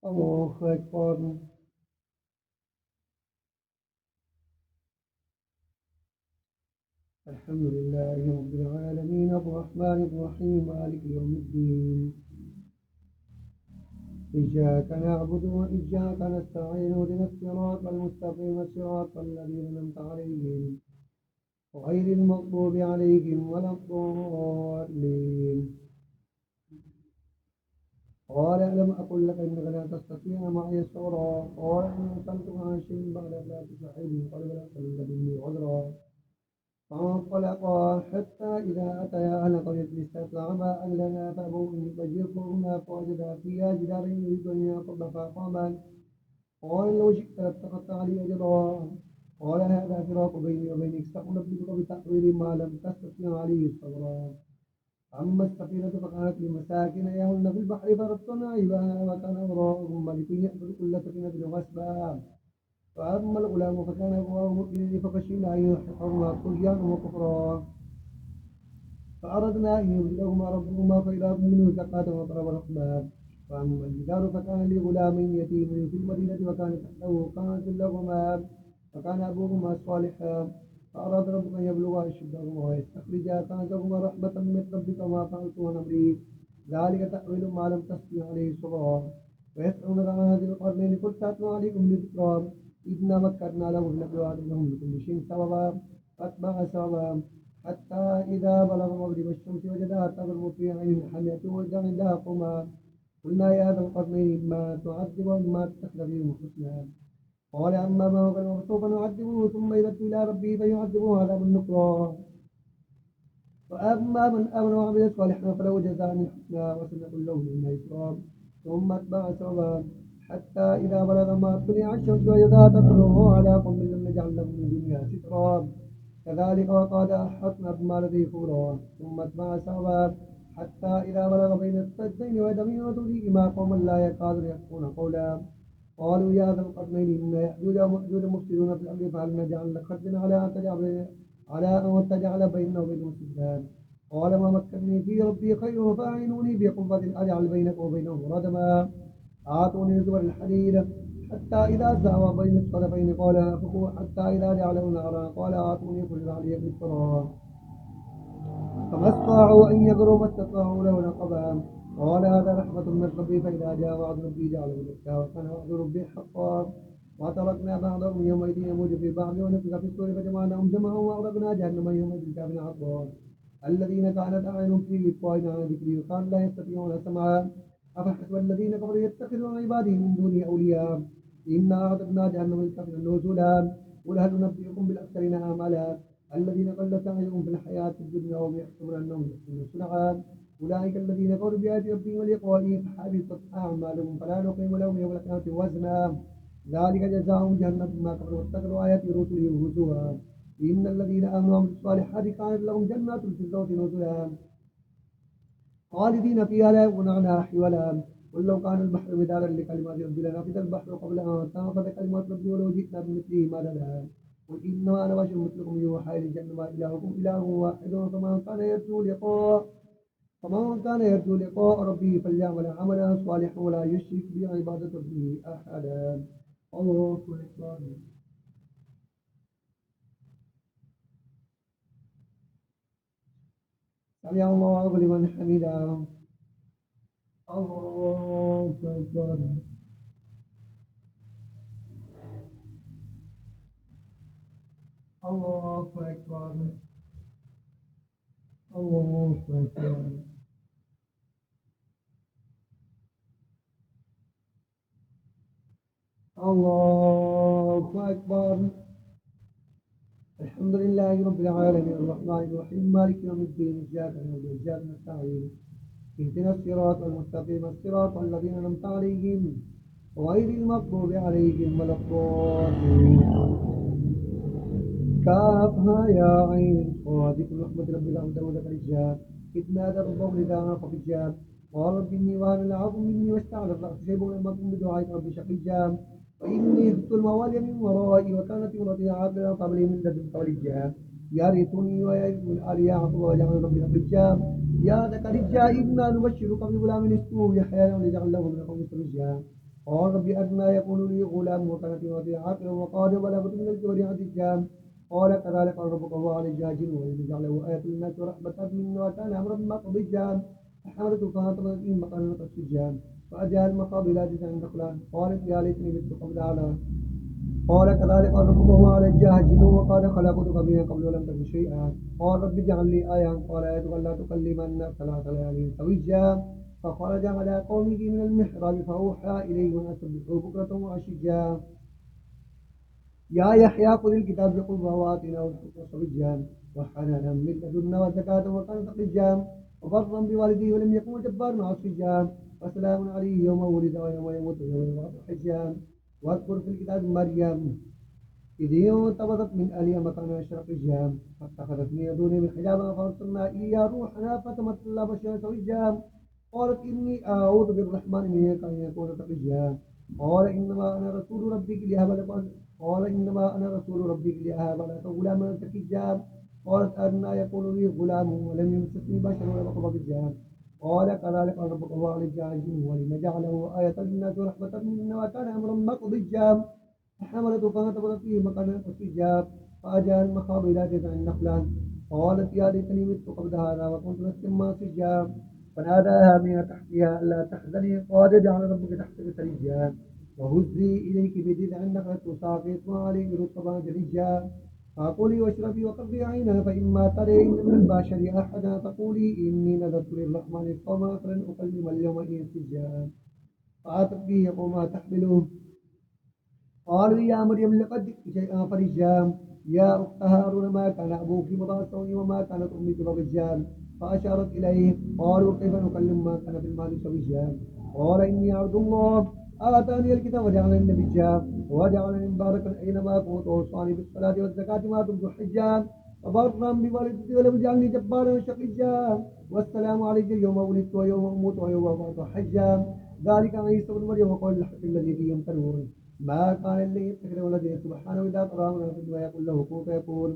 الله أكبر. الحمد لله رب العالمين الرحمن الرحيم مالك يوم الدين. إياك نعبد وإياك نستعين اهدنا الصراط المستقيم صراط الذين أنعمت عليهم غير المغضوب عليهم ولا الضالين. قال ألم أقل لك إنك لا تستطيع معي صبرا قال إن أكلتم عن شيء بعد لا تصاحبني قال بل أكلت مني عذرا فانطلقا حتى إذا أتيا أهل قرية استطعما أهلنا فأبوا أن يضيفوهما فوجدا فيها جدارا يريد أن ينقض فأقاما قال لو شئت لاتخذت علي أجرا قال هذا فراق بيني وبينك سأنبئك بتأويل ما لم تستطع عليه صبرا. أما السفينة فكانت لمساكن يهن في البحر فرقنا عيبها وكان وراءهم ملك يأخذ كل سفينة غصبا. فأما الغلام فكان أبواه مؤمنين فخشينا أن يلحقهما طغيانا وكفرا فأردنا أن يبدلهما ربهما فإذا منه زكاة وقرب رحمة. فأما الجدار فكان لغلامين يتيمين في المدينة وكان تحته كنز لهما وكان أبوهما صالحا فأراد ربك أن يبلغا أشدهما ويستخرجا كنزهما رحمة من ربك ما فعلته عن أمري ذلك تأويل ما لم تستطع عليه صبرا. ويسألونك عن هذه القرنين قل سأتلو عليكم بذكرى إنا مكنا له نبلغ لهم بكل شيء سببا فأتبع سببا حتى إذا بلغ مغرب الشمس وجدها تغرب في عين حمية وجعل عندها قوما قلنا يا ذا القرنين إما تعذب وإما تتخذ فيهم حسنا قال أما ما كان فسوف نعذبه ثم يرد إلى ربه فيعذبه عذاب النكرى. وأما من آمن وعمل صالحا فله جزاء الحسنى وسنقول له من يسرا ثم أتبع سببا حتى إذا بلغ ما طلع الشمس وجدها تطلع على قوم لم نجعل له من دنيا سترا كذلك وقد أحطنا بما لديه خبرا ثم أتبع سببا حتى إذا بلغ بين السدين ودمين وتدريهما قوما لا يكادون يفقهون قولا قالوا يا ذا القرنين إن يأجوج ومأجوج مفسدون في الأرض فهل نجعل لك خرجا على أن تجعل بيننا وبينهم سدا قال ما مكنني في ربي خير فأعينوني بقوة أجعل بينكم وبينهم ردما آتوني زبر الحديد حتى إذا ساوى بين الصدفين قال انفخوا حتى إذا جعله نارا قال آتوني كل علي بالقرى فما استطاعوا أن يقروا ما استطاعوا له نقبا قال هذا رحمة من ربي فإذا جاء وعد ربي جعله دكا وكان وعد ربي حقا وتركنا بعضهم يومئذ يموج في بعض ونفخ في الصور فجمعناهم جمعا وأغرقنا جهنم يومئذ كافٍ عقبا الذين كانت أعينهم في غطاء عن ذكري وكانوا لا يستطيعون سمعا أفحسب الذين كفروا يتخذون عبادي من دوني أولياء إنا أعتدنا جهنم للكافرين نزلا قل هل ننبئكم بالأخسرين أعمالا الذين قل سعيهم في الحياة الدنيا وهم يحسبون أنهم يحسنون صنعا أولئك الذين كفروا بآيات ربهم ولقائه فحبطت أعمالهم فلا نقيم لهم يوم القيامة وزنا ذلك جزاؤهم جهنم بما كفروا واتخذوا آيات رسله هزوا إن الذين آمنوا وعملوا الصالحات كانت لهم جنات الفردوس نزلا خالدين فيها لا يبغون عنها حولا قل لو كان البحر مدادا لكلمات ربي لنفد البحر قبل أن تنفذ كلمات ربي ولو جئنا بمثله مددا قل إنما أنا بشر مثلكم يوحى إلي أنما إلهكم إله واحد فمن كان يرجو لقاء ربه فليعمل عملا صالحا ولا يشرك بعبادة ربه أحدا. الله أكبر. سمع الله لمن حمده. الله أكبر. الله أكبر. الله أكبر. الله أكبر. الحمد لله رب العالمين الرحمن الرحيم مالك يوم الدين إياك نعبد وإياك نستعين اهدنا الصراط المستقيم الصراط الذين أنعمت عليهم غير المغضوب عليهم ولا الضالين. كافها يا عين وذكر رحمة ربك عبده زكريا إذ نادى ربه نداء خفيا قال رب إني وهن العظم مني واشتعل الرأس شيبا ولم أكن بدعائك رب شقيا وإني خفت الموالي من ورائي وكانت امرأتي عاقلا قبلي من لدنك وليا يرثني ويرث من آل يعقوب واجعل ربي رقيا يا زكريا إنا نبشرك بغلام اسمه يحيى ولنجعل له من قوم سريا قال رب أنا يكون لي غلام وكانت امرأتي عاقرا وقال بلغت من الكبر عتيا قال كذلك قال ربك الله على الجاهل ولنجعله آية للناس ورحمة منا وكان أمرا مقضيا فحملته فانطلقت به مكانا قصيا فأجاء المخاض إلى جذع النخلة قالت يا ليتني مت قبل هذا قال كذلك قال ربك هو على الجاهل وقال خلقتك من قبل ولم تكن شيئا قال رب اجعل لي آية قال آيتك لا تكلم الناس ثلاث ليال سويا فخرج على قومه من المحراب فأوحى إليهم أن سبحوا بكرة وعشيا يا يحيى خذ الكتاب بقوة وآتنا والحكم صبيا وحنانا من لدنا وزكاة وكان تقيا وبرا بوالديه ولم يكن جبارا عصيا وسلام عليه يوم ولد ويوم يموت ويوم يبعث حيا واذكر في الكتاب مريم إذ انتبذت من أهلها مكانا شرقيا فاتخذت من دونهم من حجابا فأرسلنا إليها روحنا فتمثل لها بشرا سويا قالت إني أعوذ بالرحمن منك أن يكون تقيا قال إنما أنا رسول ربك لهب لك قال إنما أنا رسول ربك لهب لك غلاما تقيا قالت أنا يكون لي غلام ولم يمسسني بشر ولم أكن بقيا قال كذلك ربك الله على الجاهلين ولنجعله آية للناس ورحمة منا وكان أمرا مقضيا فحملته فنتبذت فيه مكانا قصيا فأجاء المخاض إلى جذع النخلة قالت يا ليتني مت قبل هذا وكنت نسيا منسيا فناداها من تحتها ألا تحزني قد جعل ربك تحتك سريا وهزي إليك بجذع النخلة تساقط عليك رطبا جنيا فكلي واشربي وقضي عينها فإما ترين من البشر أحدا فقولي إني نذرت للرحمن صوما فلن أكلم اليوم إنسيا فأتت به وما تحمله قالوا يا مريم لقد جئت شيئا فرجا يا أخت هارون ما كان أبوك امرأ سوء وما كانت أمك بغيا فأشارت إليه قالوا كيف نكلم ما كان في المال سويا قال إني عبد الله آتاني الكتاب وجعلني نبيا وجعلني مباركا أينما كنت وأوصاني بالصلاة والزكاة ما دمت حجا وبرا بوالدتي ولم يجعلني جبارا شقيا والسلام عليك يوم ولدت ويوم أموت ويوم أبعث حجا ذلك عيسى بن مريم وقول الحق الذي فيه يمتنون ما كان لي يتخذ ولدا سبحانه إذا قضى أمرا ويقول له كن فيكون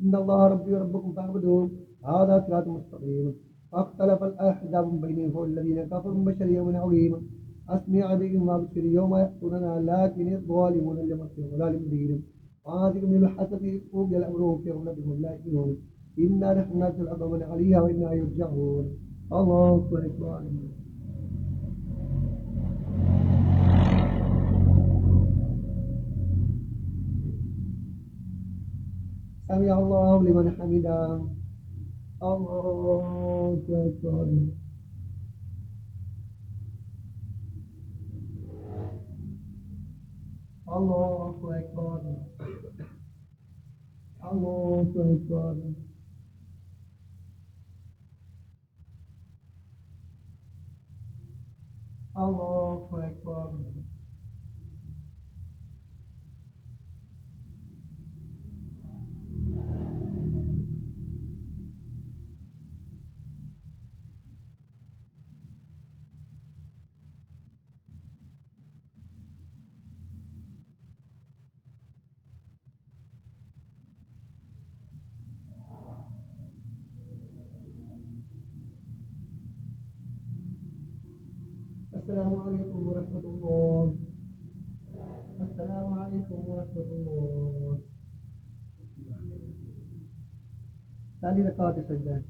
إن الله ربي وربكم فاعبدوه هذا صراط مستقيم فاختلف الأحزاب بينهم الذين كفروا من بشر يوم عظيم أسمع بهم ما بشر يوم يأتوننا لكن الظالمون لمسهم ضلال مبين وهذه من الحسد قوم الأمر في غفلتهم لا يؤمنون إنا نحن نرسل الأرض من عليها وإنا يرجعون الله أكبر سمع الله لمن حمده الله أكبر الله أكبر الله أكبر الله أكبر السلام عليكم ورحمة الله السلام عليكم ورحمة الله ثاني ركعة سجدة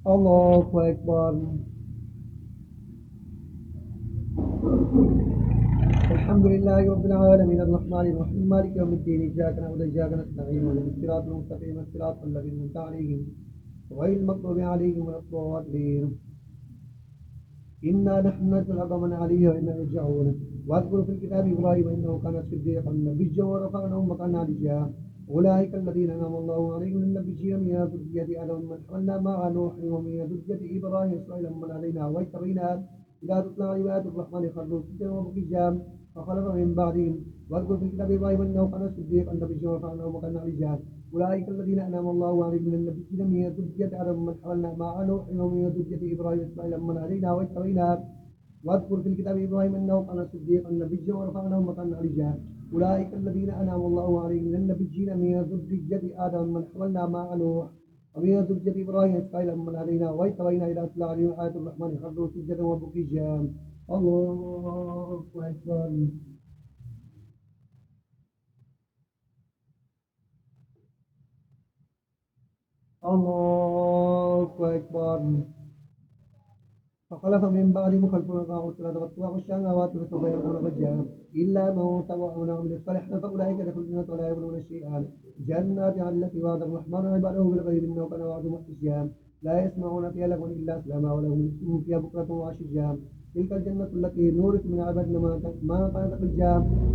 الله أكبر الحمد لله رب العالمين الرحمن الرحيم مالك يوم الدين إياك نعبد وإياك نستعين اهدنا الصراط المستقيم صراط الذين أنعمت عليهم غير المغضوب عليهم ولا الضالين إنا نحن نزل من عليه وإنا يرجعون واذكر في الكتاب إبراهيم إنه كان صديقا نبيا ورفعناه مكانا عليا أولئك الذين أنعم الله عليهم من النبيين من ذرية آدم من حملنا مع نوح ومن ذرية إبراهيم إسرائيل من هدينا واجتبينا إذا تتلى عباد الرحمن خروا سجدا وبكيا فخلف من بعدهم واذكر في الكتاب إبراهيم إنه كان صديقا نبيا ورفعناه مكانا عليا أولئك الذين أنعم الله عليهم من النبيين من ذرية آدم من حملنا مع نوح ومن ذرية إبراهيم إسرائيل من هدينا واجتبينا واذكر في الكتاب إبراهيم إنه كان صديقا نبيا ورفعناه مكانا عليا أولئك الذين أنعم الله عليهم من النبيين من ذرية آدم من حملنا مع نوح ومن ذرية إبراهيم إسماعيل ممن هدينا واجتبينا إلى صراط عليهم آية الرحمن خروا سجدا وبكيا الله أكبر الله أكبر فخلف من بعدهم خلف أضاعوا الصلاة واتبعوا الشهوات فسوف يلقون غيا إلا من تبع وعمل الصالحات فأولئك يدخلون الجنة ولا يظلمون شيئا جنات التي وعد الرحمن عباده بالغيب إنه كان وعده محتسبا لا يسمعون فيها لغوا إلا سلاما ولهم فيها بكرة وعشيا تلك الجنة التي نورث من عبادنا ما كانت تقل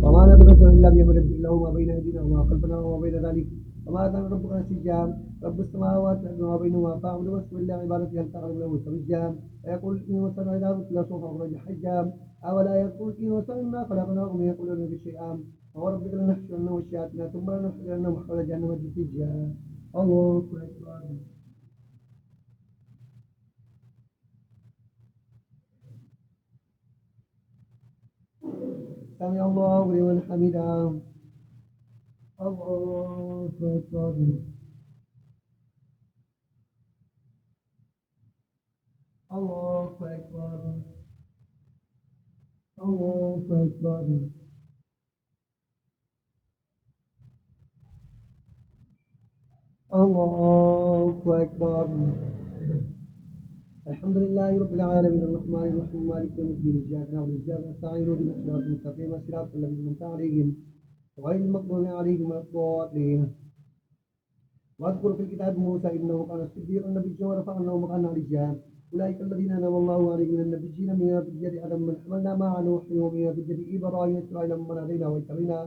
وما نتنزل إلا بأمر ربك له ما بين أيدينا وما خلفنا وما بين ذلك وما كان ربك نسيا رب السماوات وما بينهما فاعبد واصبر لعبادته هل تعلم له سميا ويقول الإنسان إذا مثل سوف أخرج حجا أولا يقول الإنسان إنا خلقناهم يقولون بشيئا وربك لنحشرنهم والشياطين ثم لنحشرنهم حول جهنم جثيا الله أكبر سمع الله لمن حمده الله أكبر الله أكبر الله أكبر الله أكبر الحمد لله رب العالمين الرحمن الرحيم مالك يوم الدين إياك نعبد وإياك نستعين اهدنا الصراط المستقيم صراط الذين أنعمت عليهم غير المغضوب عليهم ولا الضالين واذكر في الكتاب موسى إنه كان صديقا نبيا ورفعناه مكانا عليا أولئك الذين أنعم الله عليهم من النبيين من ذرية آدم من حملنا مع نوح ومن ذرية إبراهيم وإسرائيل من هدينا واجتبينا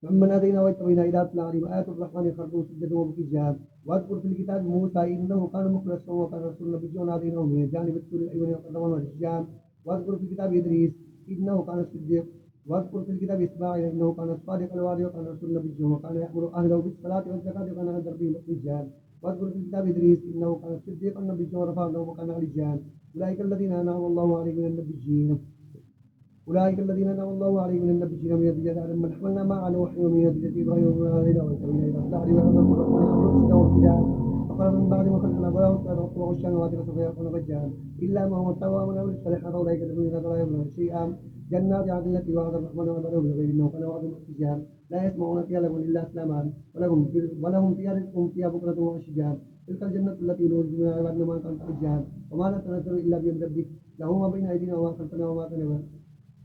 ممن هدينا واجتبينا إلى أطلع عليهم آيات الرحمن خرجوا سجدا وبكيا واذكر في الكتاب موسى إنه كان مخلصا وكان رسول نبيا وناديناه من جانب الطور الأيمن وقدما والشام واذكر في الكتاب إدريس إنه كان صديق واذكر في الكتاب إسماعيل إنه كان صادق الوعد وكان رسول نبي وكان يأمر أهله بالصلاة والزكاة وكان عند ربه مرضيا واذكر في الكتاب إدريس إنه كان صديقا نبيا ورفعناه مكانا عليا أولئك الذين أنعم الله عليهم من النبيين أولئك الذين أنعم الله عليهم من النبيين من ذرية آدم من حملنا مع نوح ومن ذرية إبراهيم ومن هدينا واجتبينا إلى الصراط فقال من بعد ما خلقنا فلا واتبعوا الشهوات فسوف يلقون غيا إلا ما هو تبع من أمر الصالحات أولئك يدخلون الجنة ولا يظلمون شيئا جنات عدن التي وعد الرحمن وعباده بالغيب إنه كان وعده مأتيا لا يسمعون فيها لغوا إلا سلاما ولهم فيها رزق فيها بكرة وعشيا تلك الجنة التي نورث من عبادنا ما كانت حجا وما نتنزل إلا بأمر ربك له ما بين أيدينا وما خلفنا وما كان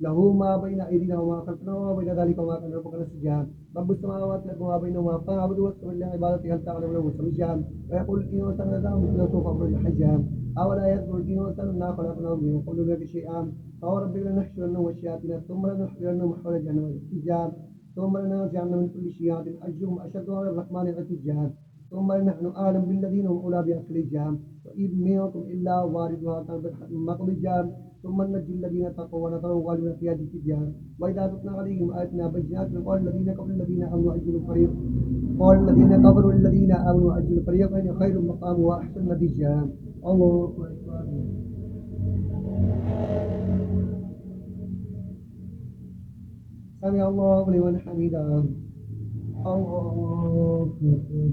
له ما بين أيدينا وما خلفنا وما بين ذلك وما كان ربك نسيا رب السماوات والأرض وما بينهما فاعبد واستغفر لعبادته هل تعلم له سميا ويقول الإنسان إذا مثل سوف أخرج حجا أولا يذكر الإنسان أنا خلقناه من يقول لك شيئا فوربك لنحشرنهم والشياطين ثم لنحشرنهم حول جهنم جثيا ثم لننزعن من كل شيعة أيهم أشد على الرحمن عتيا ثم نحن أعلم بالذين هم أولى بأكل الجام وإذ منكم إلا واردها كان بالحق مقضي الجام ثم ننجي الذين اتقوا ونذر الظالمين فيها جثيا وإذا تتلى عليهم آياتنا بينات قال الذين كفروا الذين آمنوا أجلوا فريق قال الذين كفروا الذين آمنوا أجلوا فريقين خير مقام وأحسن نتيجة الله أكبر سمع الله لمن حمده الله أكبر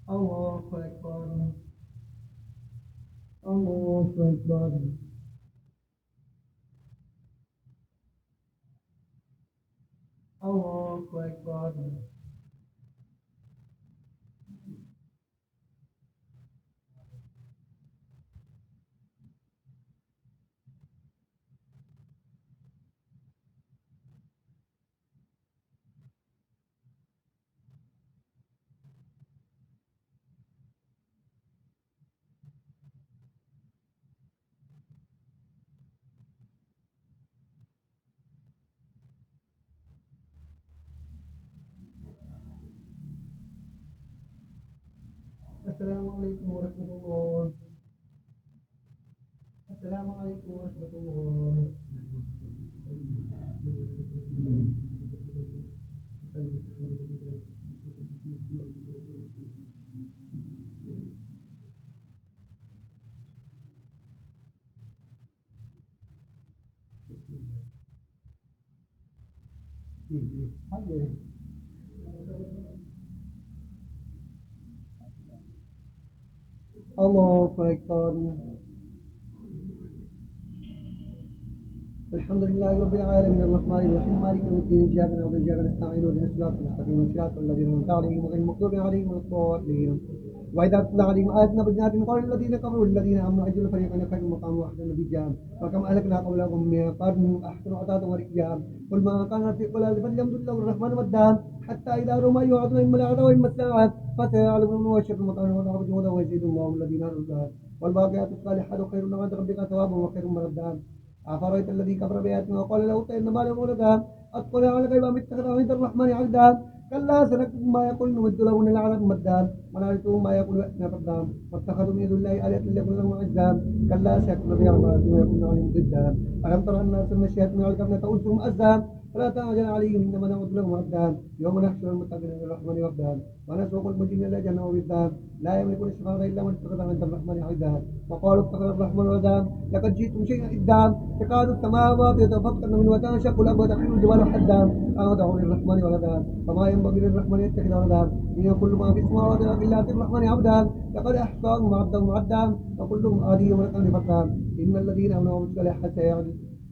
الله أكبر الله أكبر الله أكبر السلام عليكم ورحمة الله السلام عليكم ورحمة الله حاجة. الله أكبر. الحمد لله رب العالمين الرحمن الرحيم مالك يوم الدين إياك نعبد وإياك نستعين اهدنا الصراط المستقيم صراط الذين أنعمت عليهم غير المغضوب عليهم ولا الضالين وإذا تتلى عليهم آياتنا بينات قال الذين كفروا الذين آمنوا أجل فريقين خير مقام وأحسن نبيا وكم أهلكنا قبلهم من قرن أحسن عتاة ورئيا قل ما كان في قلال فليمدد له الرحمن مدا حتى إذا رأوا ما يوعدون إما العذاب وإما الساعة فسيعلمون من هو شر مكانا وضرب جهودا ويزيد الله الذين آمنوا والباقيات الصالحات خير عند ربك ثوابا وخير مردا أفرأيت الذي كفر بآياتنا وقال له إنما له ولدا أطلع على الغيب أم اتخذ عند الرحمن عهدا كلا سنكتب ما يقول نمد له من العذاب مدا ونعرفه ما يقول يأتنا فردا واتخذوا من دون الله آلهة ليكون لهم عزا كلا سيكون بأعمالهم ويكون عليهم ضدا ألم تر أن أرسلنا الشياطين على الكفر تؤذهم أزا فلا تعجل عليهم إنما نعود لهم عدا يوم نحشر المتقين للرحمن وفدا ونسوق المجرمين إلى جهنم وبدا لا يملكون الشفاعة إلا من اتخذ عند الرحمن عهدا وقالوا اتخذ الرحمن ولدا لقد جئتم شيئا إدا تكاد السماوات يتفطرن من وتنشق الأرض وتخر الجبال حدا أن دعوا للرحمن ولدا فما ينبغي للرحمن يتخذ ولدا إن كل ما في السماوات والأرض إلا آتي الرحمن عبدا لقد أحصاهم وعدهم عدا وكلهم آتيه يوم القيامة فردا إن الذين آمنوا وعملوا الصالحات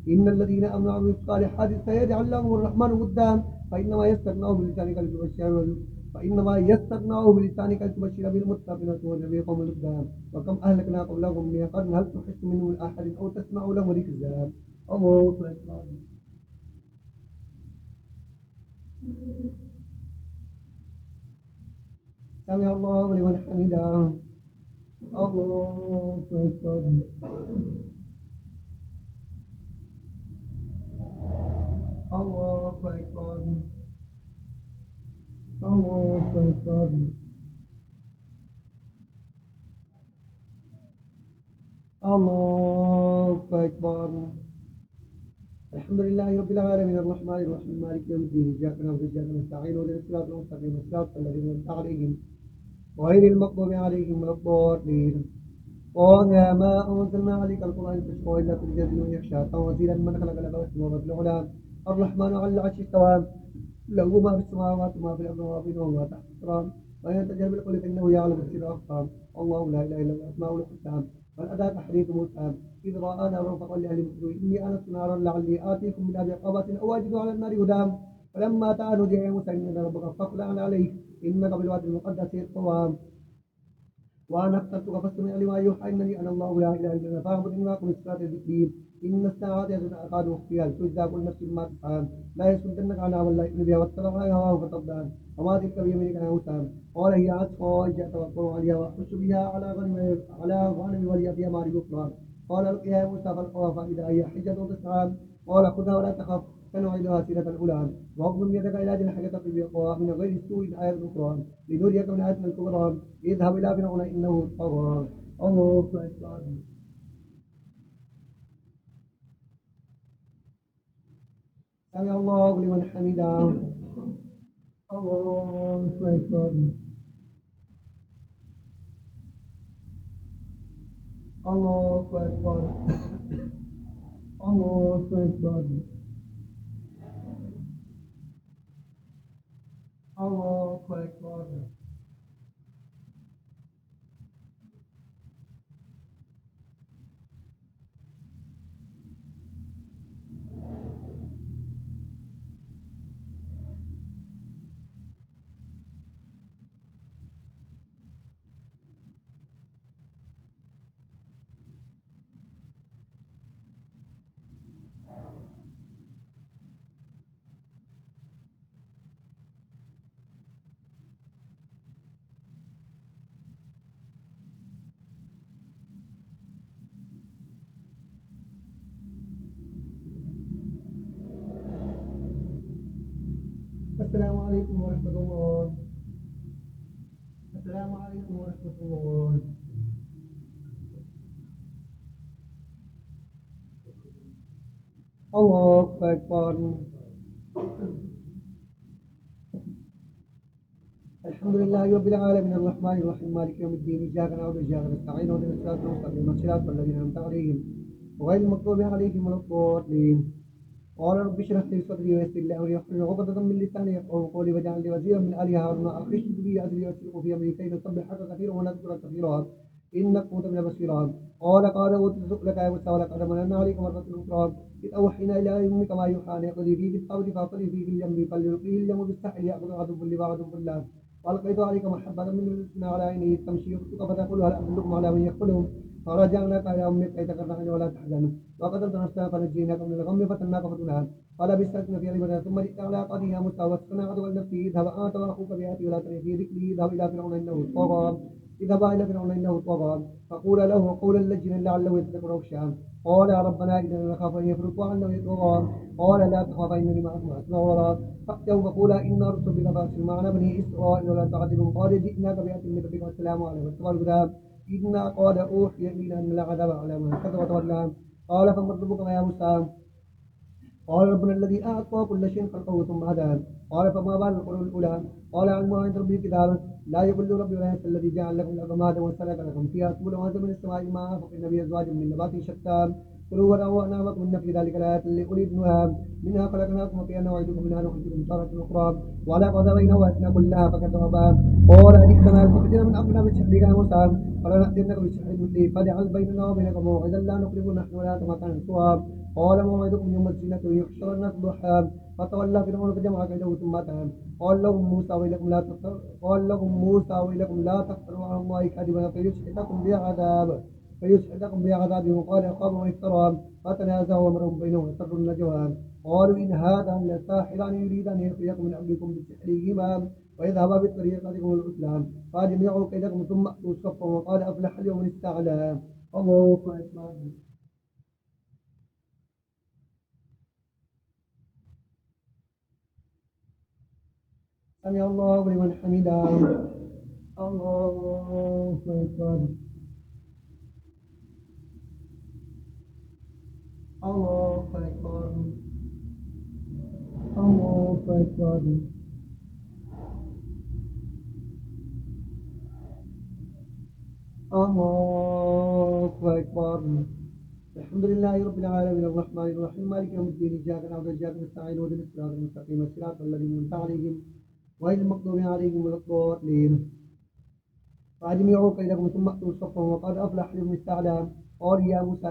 إن الذين آمنوا وعملوا الصالحات سيجعل لهم الرحمن ودا فإنما يسرناه بلسانك لتبشر فإنما يسرناه بلسانك لتبشر بالمتقين وتنذر قوم لدا وكم أهلكنا قبلهم من قرن هل تحس منهم من أحد أو تسمع لهم ركزا الله أكبر. سمع الله لمن حمده. الله أكبر. الله أكبر. الله أكبر. الله أكبر. الحمد لله رب العالمين الرحمن الرحيم مالك يوم الدين إياك نعبد وإياك نستعين اهدنا الصراط المستقيم صراط الذين أنعمت عليهم غير المغضوب عليهم ولا الضالين طه ما أنزلنا عليك القرآن تشقى إلا تجزي من يخشى تنزيلا من خلق الأرض والسماوات العلى الرحمن على العرش استوى له ما في السماوات وما في الأرض وما بينهما تحت التراب وإن تجهر بالقول فإنه يعلم السر وأخفى الله لا إله إلا هو الأسماء الحسنى بل أتاك حديث موسى إذ رأى نارا فقال لأهل مصر إني آنست نارا لعلي آتيكم من أبي قبس أو أجد على النار هدى فلما تعالوا جاء موسى إن ربك فاخلع عليه إنك بالوادي المقدس طوى وأنا اخترتك فاستمع لما يوحى إنني أنا الله لا إله إلا أنا فاعبدني وأقم الصلاة ذكري إن الساعة أكاد أخفيها تجزى كل نفس ما تسعى لا يصدنك عنها ولا يؤمن بها واتبع هواه فتضل وما تلك بيمينك يا موسى قال هي عصاي أتوكل عليها وأحش بها على غنم ولي فيها ماري أخرى قال القها يا موسى فالقاها فإذا هي حجة تسعى قال خذها ولا تخف سنعيدها سيرة الأولى واضم يدك إلى جناحك تقي من غير سوء آية أخرى لنريك من آياتنا الكبرى اذهب إلى فرعون إنه طغى الله أكبر. سمع الله لمن حمده. الله أكبر. الله أكبر. الله أكبر. الله أكبر. السلام عليكم ورحمة الله. السلام عليكم ورحمة الله. الله أكبر. الحمد لله رب العالمين الرحمن الرحيم مالك يوم الدين إياك نعبد وإياك نستعين اهدنا الصراط المستقيم صراط الذين أنعمت عليهم غير المغضوب عليهم ولا الضالين قال رب اشرح لي صدري ويسر لي امري واحلل عقدة من لساني يفقهوا قولي واجعل لي وزيرا من ال هارون اخرج به ازري واشركه في امري كي نسبحك كثيرا ونذكرك كثيرا انك كنت من البصيرا قال اوتيت لك يا موسى ولقد مننا عليك مرة اخرى إذ أوحينا إلى أمك ما يوحى أن اقذفيه في الثور فاقذفيه في اليم فليلقيه اليم بالساحل يأخذ عدو لي وعدو الله وألقيت عليك محبة من رزقنا على عينه تمشي يخطئ فتقول هل أدلكم على من يقتلهم فرجعناك إلى أمك كي تقر عيني ولا تحزن وقتلت نفسها فنجيناك من الغم فتناك فتنها قال بستأذن في عبادها ثم جئت على قاضي يا موسى واستنى عدو نفسه اذهب أنت وأخوك بآياتي ولا تني في ذكري اذهب إلى فرعون إنه طغى اذهبا إلى فرعون إنه طغى فقولا له قولا لجنا لعله يتذكر أو يخشى قال يا ربنا إننا نخاف أن يفرط وأنه يطغى قال لا تخاف إنني معكم أسمع وأرى فأتوا فقولا إن رسل بك فأرسل معنا بني إسرائيل ولا تعذبهم قال جئناك بآية من ربك والسلام عليك واستغفر الهدى إنا قال أوحي إلينا أن العذاب على من كذب وتولى قال فمن ربك يا موسى قال ربنا الذي أعطى كل شيء خلقه ثم هدى قال فما بال القرون الأولى قال علمها عند ربي كتابا لا يقول ربي ولا ينسى الذي جعل لكم الأرض مهدا وسلك لكم فيها سبلا وأنزل من السماء ماء فإن به أزواج من نبات شتى كلوا وارعوا أنعامكم إن في ذلك لآيات لأولي النهى منها خلقناكم وفيها نعيدكم منها نخرجكم تارة أخرى وعلى قدرين وأتنا كلها فكذبا قال أجئتنا بسحر من أمرنا بسحرك يا موسى فلنأتينك بسحر مثله فاجعل بيننا وبينك موعدا لا نخلف نحن ولا أنتم مكانا سوى قال موعدكم يوم الزينة ويحشر الناس ضحى فتولى فرعون فجمع كيده ثم أتى قال لهم موسى ويلكم لا تفتروا على الله كذبا فيسحتكم بعذاب وقال أخاب ويفترى فتنازعوا أمرهم بينهم وسروا النجوى قالوا إن هذان لساحران يريدان أن يخرجكم من أرضكم بسحرهما ويذهبا بطريقتكم الإسلام فأجمعوا كيدكم ثم أتوا صفا وقال أفلح اليوم من استعلى الله أكبر سمع الله لمن حمده الله أكبر الله أكبر الله أكبر الله أكبر الحمد لله رب العالمين الرحمن الرحيم مالك يوم الدين إياك نعبد وإياك نستعين اهدنا الصراط المستقيم صراط الذين أنعمت عليهم غير المغضوب عليهم ولا الضالين فأجمعوا كيدكم ثم أتوا صفا وقد أفلح من استعلى قال يا موسى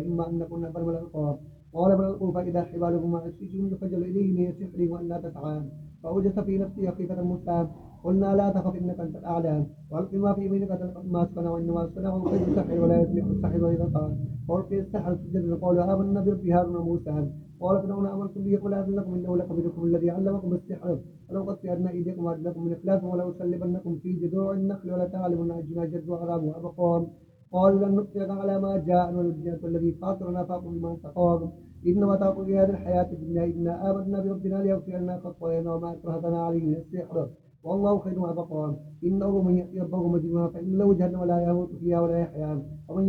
إما أن نكون نفر من الألقاب قال بل ألقوا فإذا حبالهم وعصيهم يخجل إليه من سحر وأن لا تسعى فأوجس في نفسي خيفة موسى قلنا لا تخف إنك أنت الأعلى وألق ما في يمينك تلقف ما صنعوا إنما صنعوا كيد سحر ولا يفلح السحر وإذا قال فألقي السحر سجدا قالوا آمنا برب هارون وموسى قال فرعون آمنتم به قل أذلكم إنه لكبيركم الذي علمكم السحر ولو قد أدنى أيديكم وأرجلكم من خلاف ولو سلبنكم في جذوع النخل ولا تعلمن أينا جد وعذاب وأبقى قالوا لن نؤثرك على ما جاءنا والجنة الذي فاطرنا فاقم بما تقام إنما تقول في هذه الحياة الدنيا إنا آمنا بربنا ليغفر لنا خطايانا وما أكرهتنا عليه من السحر والله خير وأبقى إنه من يأتي ربه مجرما فإن له جهنم لا يموت فيها ولا يحيا ومن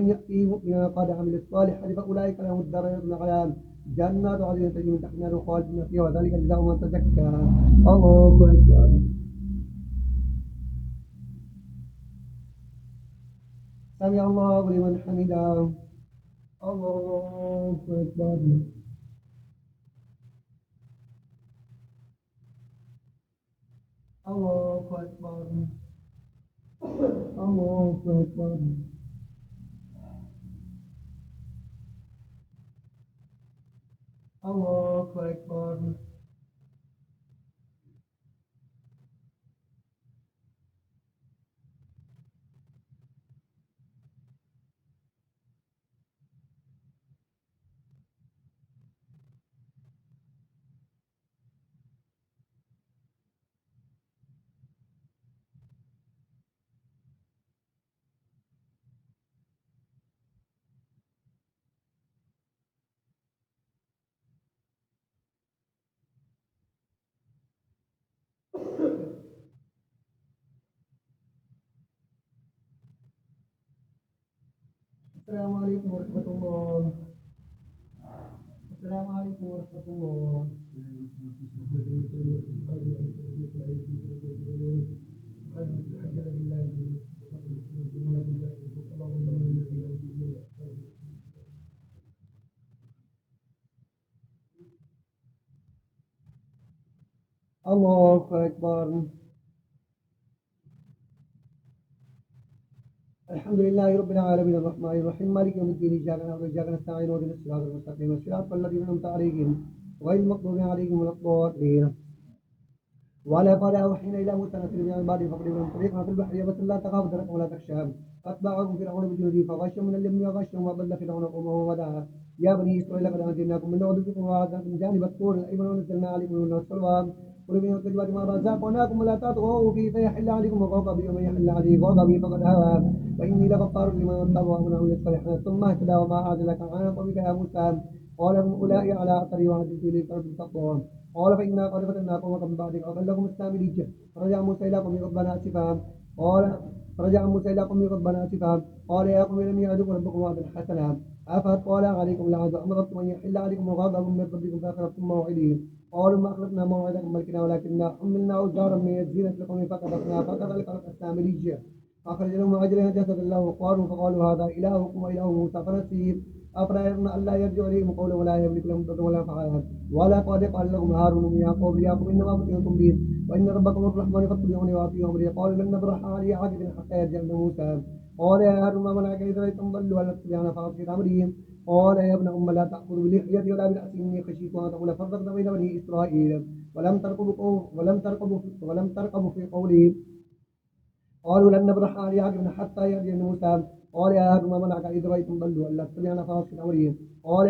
يأتيه مؤمنا قد عمل الصالحات فأولئك لهم الدرجات الأعلى جنات عدن تجري من تحتها الأنهار خالدين فيها وذلك جزاء من تزكى الله أكبر سمع الله لمن حمده الله أكبر الله أكبر الله أكبر الله أكبر السلام عليكم ورحمة الله السلام عليكم ورحمة الله أكبر. الحمد لله رب العالمين الرحمن الرحيم مالك يوم الدين إياك نعبد وإياك نستعين اهدنا الصراط المستقيم صراط الذين أنعمت عليهم غير المغضوب عليهم ولا الضالين. ولقد أوحينا إلى موسى أن أسر بعبادي فاضرب لهم طريقا في البحر يبسا لا تخاف دركا ولا تخشى فأتبعهم فرعون بجنوده فغشهم من اليم وغشهم وضل فرعون قومه ودعا يا بني إسرائيل قد أنجيناكم من عدوكم وأعطاكم جانب الطور الأيمن ونزلنا عليكم من والسلوى كلوا من طيبات ما رزقناكم ولا تطغوا فيه فيحل عليكم وغضبي ومن يحل عليه غضبي فقد هوى وإني لغفار لمن تاب وآمن وعمل الصالحات ثم اهتدى وما أعجلك عن قومك يا موسى قال هم أولئك على أثري وعجلت إليك رب التقوى قال فإنا قد فتنا قومك من بعدك وأضلهم السامري فرجع موسى إلى قومه غضبان آسفا قال فرجع موسى إلى قومه غضبان آسفا قال يا قوم لم يعدكم ربكم وعدا حسنا أفطال عليكم العهد أمرتم أن يحل عليكم غضب من ربكم فأخلفتم موعدي قالوا ما أخلفنا موعدكم ملكنا ولكننا حملنا أوزارا من الزينة لقوم فكذبنا فكذلك خلق السامري أخرج لهم عجلا جسدا له قالوا فقالوا هذا إلهكم وإله موسى فنسي أفرأيتم ألا يرجع إليهم قولا ولا يملك لهم ضرا ولا نفعا ولقد قال لهم هارون يا قوم إنما فتنتم به وإن ربكم الرحمن فاتبعوني وأطيعوا أمري قالوا لن نبرح عليه عاكفين حتى يرجع موسى قال يا هارون ما منعك إذ رأيتم ضلوا ولا تتبعنا فأصير أمرهم قال يا ابن أم لا تأخذ بلحيتي ولا برأسي إني خشيت أن تقول فرقت بين بني إسرائيل ولم ترقبوا في قولي قالوا لن نبرح عليه عاكفين حتى يأتي موسى قال يا هارون ما منعك إذ رأيتم ضلوا ألا تتبعنا فأصير أمرهم قال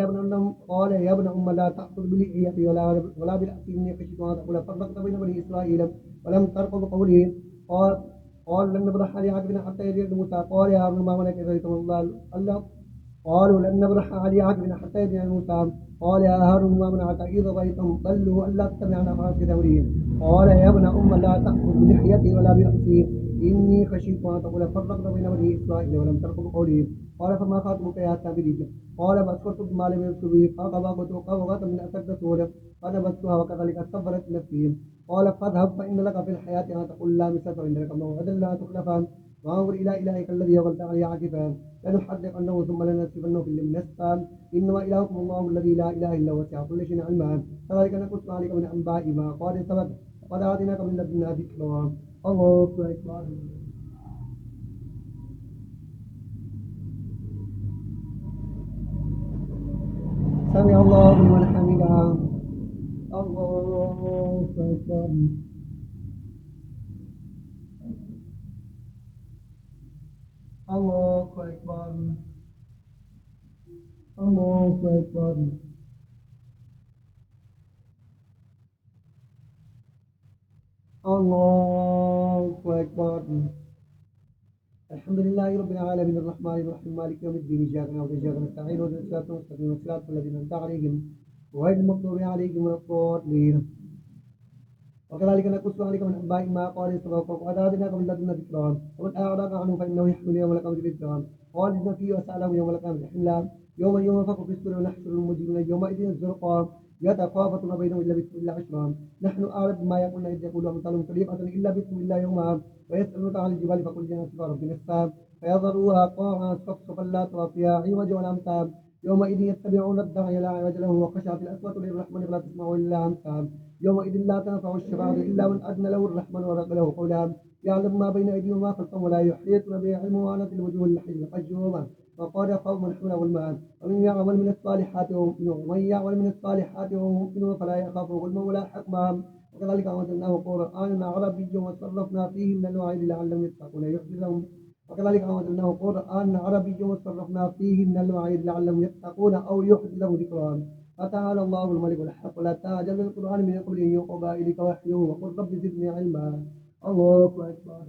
يا ابن أم لا تأخذ بلحيتي ولا برأسي إني خشيت أن تقول فرقت بين بني إسرائيل ولم ترقبوا قولي قال قال لن نبرح عليه عاكفين حتى يأتي موسى قال يا هارون ما منعك إذ رأيتم الله قالوا لن نبرح عليه عاكفين حتى يأتي موسى قال يا هارون ما منعك إذ رأيتم ضلوا ألا تتبعنا فأصير أمرهم قال يا ابن أم لا تأخذ بلحيتي ولا برأسي إني خشيت أن تقول فرقت بين بني إسرائيل ولم ترقب قولي قال فما خاطبك يا سامري قال بشرت بما لم يبشر به فقبضت قبضة من أسد سورة فنبذتها وكذلك استغفرت نفسي قال فاذهب فإن لك في الحياة أن تقول لا مساس وإن لك موعدا لا تخلفا وانظر إلى إلهك الذي يظلت عليه عاكفا لنحرقنه ثم لنسفنه في اليم نسفا إنما إلهكم الله الذي لا إله إلا هو وسع كل شيء علما كذلك نقص عليك من أنباء ما قد سبق وقد آتيناك من لدنا ذكرا الله أكبر. سمع الله لمن حمده. الله أكبر. الله أكبر. الله أكبر. الله أكبر. الحمد لله رب العالمين الرحمن الرحيم مالك يوم الدين إياك نعبد وإياك نستعين اهدنا الصراط المستقيم صراط الذين أنعمت عليهم غير المغضوب عليهم ولا الضالين. وكذلك نقص عليك من أنباء ما قال سبق وقد آتيناك من لدنا ذكرا ومن أعرض عنه فإنه يحمل يوم القيامة ذكرا خالدين فيه وسأله يوم القيامة حلا يوم ينفخ في الصور ونحشر المجرمين يومئذ الزرقا يتخافتون بينهم إلا بسم الله عشرا نحن أعرض ما يقولون إذ يقول أمثالهم طريقة إلا بسم الله يوما ويسألونك عن الجبال فقل جاء صفا ربنا السام فيذروها قاعا صفصفا لا ترى فيها عوجا ولا أمثال يومئذ يتبعون الداعي لا عوج له وخشعت الأصوات للرحمن فلا تسمع إلا أمثال يومئذ لا تنفع الشفاعة إلا من أذن له الرحمن ورق له قولا يعلم ما بين أيديهم وما خلفهم ولا يحيطون به علم وعنة الوجوه الحي القيوم وقال قوم حمله المال ومن يعمل من الصالحات وهو مؤمن فلا يخاف ظلما ولا حكما وكذلك أنزلناه قرآنا عربيا وصرفنا فيه من الوعيد لعلهم يتقون يحذرهم وكذلك أنزلناه قرآنا عربيا وصرفنا فيه من الوعيد لعلهم يتقون أو يحدث لهم ذكرا فتعالى الله الملك الحق لا تعجل بالقرآن من قبل أن يقضى إليك وحيه وقل رب زدني علما. الله أكبر.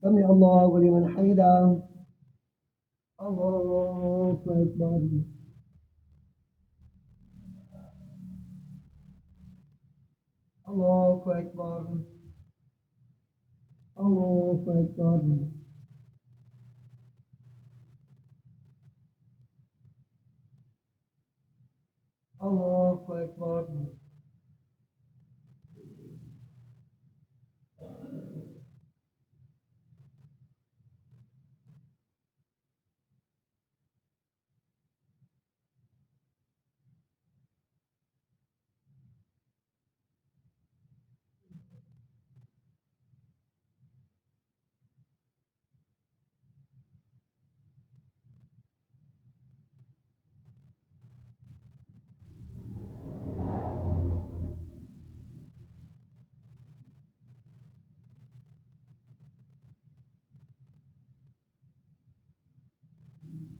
سمع الله لمن حمده. الله أكبر. الله أكبر. الله أكبر. الله أكبر.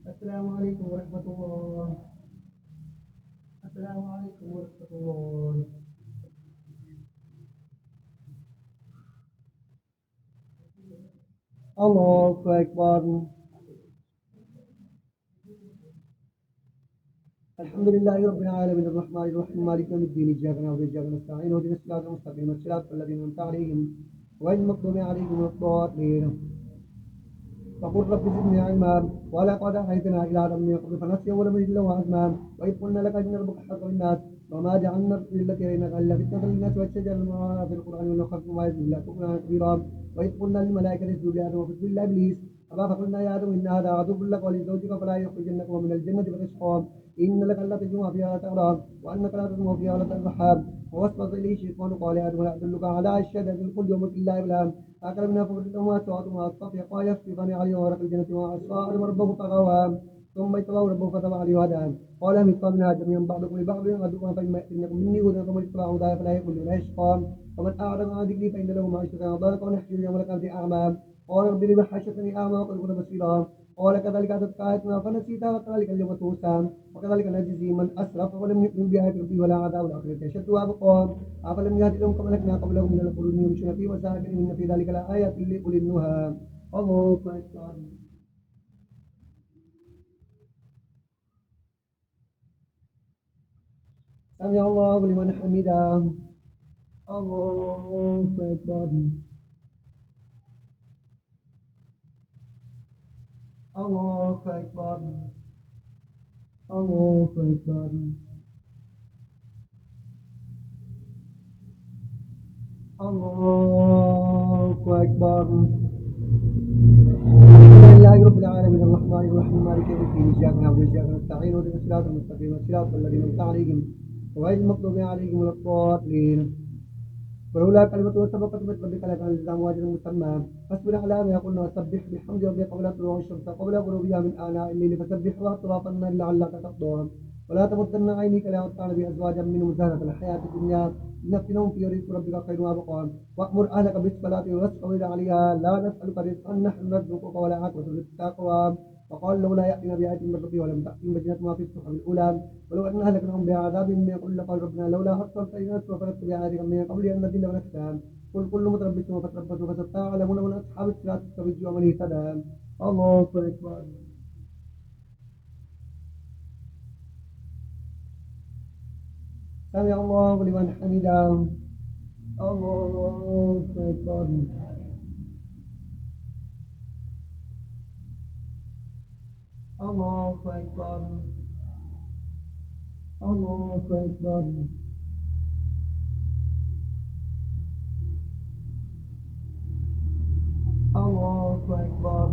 السلام عليكم ورحمة الله. السلام عليكم ورحمة الله. الله أكبر. الحمد لله رب العالمين الرحمن الرحيم مالك يوم الدين إياك نعبد وإياك نستعين اهدنا الصراط المستقيم صراط الذين أنعمت عليهم غير المغضوب عليهم ولا الضالين. فقل رب زدني علما ولقد أوحينا إلى آدم من قبل فنسي ولم يجد له عزما وإذ قلنا لك إن ربك حق بالناس وما جعلنا الرسل التي أريناك إلا فتنة للناس والشجر المعروف في القرآن ونخاف ما يزيد الله كفرا كبيرا. وإذ قلنا للملائكة اسجدوا لآدم واسجدوا إلا إبليس أبا فقلنا يا آدم إن هذا عدو لك ولزوجك فلا يخرجنكما من الجنة فتشقى إن لك ألا تجمع فيها ولا تغرى وأنك لا تجمع فيها ولا تضحى. ووسوس إليه الشيطان قال يا آدم لا أدلك على الشجرة الخلد وملك لا يبلى أكل منها فبرتهما سواتهما الصفي قال يسقطان عليه ورق الجنة وعصى آدم ربه فغوى ثم اجتباه ربه فتاب عليه وهدى قال اهبطا منها جميعا بعضكم لبعض عدو فإما يأتينكم مني هدى فمن اتبع هداي فلا يكون ولا يشقى ومن أعرض عن ذكري فإن له معيشة ضنكا ونحشره يوم القيامة أعمى قال رب لم حشرتني أعمى وقد كنت بصيرا قال كذلك أتتك آياتنا فنسيتها وكذلك اليوم تنسى وكذلك نجزي من أسرف ولم يؤمن بآيات ربه ولا عذاب الآخرة أشد وأبقى أفلم يهد لهم كما أهلكنا قبلهم من القرون يمشون في مساكنهم إن في ذلك لآيات لأولي النهى. الله أكبر. سمع الله لمن حمده. الله أكبر. الله أكبر. الله أكبر. الله أكبر. الحمد لله رب العالمين الرحمن الرحيم مالك يوم الدين إياك نعبد وإياك نستعين اهدنا الصراط المستقيم صراط الذين أنعمت عليهم غير المغضوب عليهم ولا الضالين. ولولا كلمة سبقت من ربك لكان الإسلام واجبا مسمى فاصبر على ما يقولون وسبح بحمد ربك قبل طلوع الشمس قبل غروبها من آناء الليل فسبح وأطراف النار لعلك ترضى ولا تمدن عينيك إلى متعن بأزواج منهم زهرة الحياة الدنيا لنفتنهم في رزق ربك خير وأبقى وأمر أهلك بالصلاة واصطبر عليها لا نسألك رزقا نحن نرزقك ولا عاقبة للتقوى. وقال لولا يأتينا بآية من ربه ولم تأتهم بينة ما في الصحف الأولى ولو أن أهلكناهم بعذاب من يقول لقال ربنا لولا أرسلت إلينا فنتبع آياتك من قبل أن نذل ونخزى قل كل متربص فتربصوا فستعلمون من أصحاب الصراط السوي ومن اهتدى. الله أكبر. سمع الله لمن حمده. الله أكبر. الله أكبر. الله أكبر. الله أكبر.